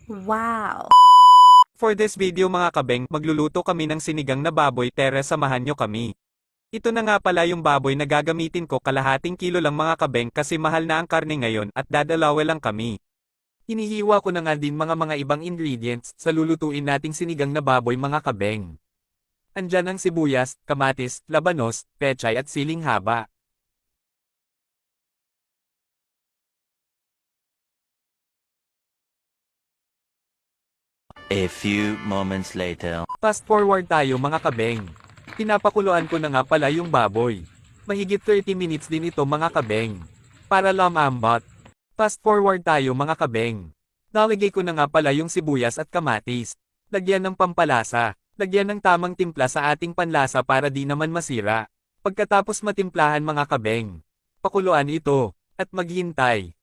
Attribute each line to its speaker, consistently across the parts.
Speaker 1: Wow!
Speaker 2: For this video mga kabeng, magluluto kami ng sinigang na baboy, tara samahan nyo kami. Ito na nga pala yung baboy na gagamitin ko, kalahating kilo lang mga kabeng kasi mahal na ang karne ngayon at dadalawa lang kami. Hinihiwa ko na nga din mga ibang ingredients sa lulutuin nating sinigang na baboy mga kabeng. Andyan ang sibuyas, kamatis, labanos, pechay at siling haba.
Speaker 3: A few moments later.
Speaker 2: Fast forward tayo mga kabeng. Pinapakuluan ko na nga pala yung baboy. Mahigit 30 minutes din ito mga kabeng. Para lumambot. Fast forward tayo mga kabeng. Nalagay ko na nga pala yung sibuyas at kamatis. Lagyan ng pampalasa. Lagyan ng tamang timpla sa ating panlasa para di naman masira. Pagkatapos matimplahan mga kabeng, pakuluan ito, at maghintay.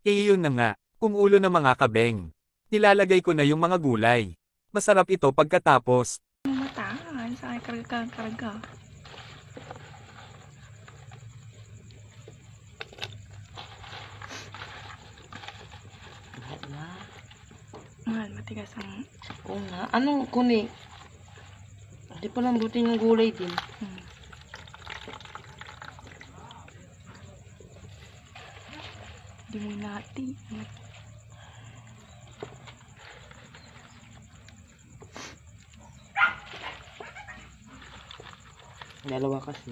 Speaker 2: Iyon na nga, kung ulo ng mga kabeng. Nilalagay ko na yung mga gulay. Masarap ito pagkatapos.
Speaker 1: Mataan, sa karga-karga.
Speaker 4: Na.
Speaker 1: Mahal, matigas ang...
Speaker 4: Oo nga. Anong kuni? Hindi pa lambutin yung gulay din.
Speaker 1: Di mo nati.
Speaker 4: Dalawa kasi.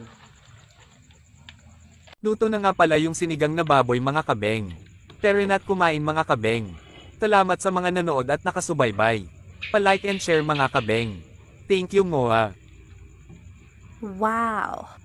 Speaker 2: Luto na nga pala yung sinigang na baboy mga kabeng. Tara na't kumain mga kabeng. Salamat sa mga nanood at nakasubaybay. Pa-like and share mga kabeng. Thank you Moa.
Speaker 1: Wow!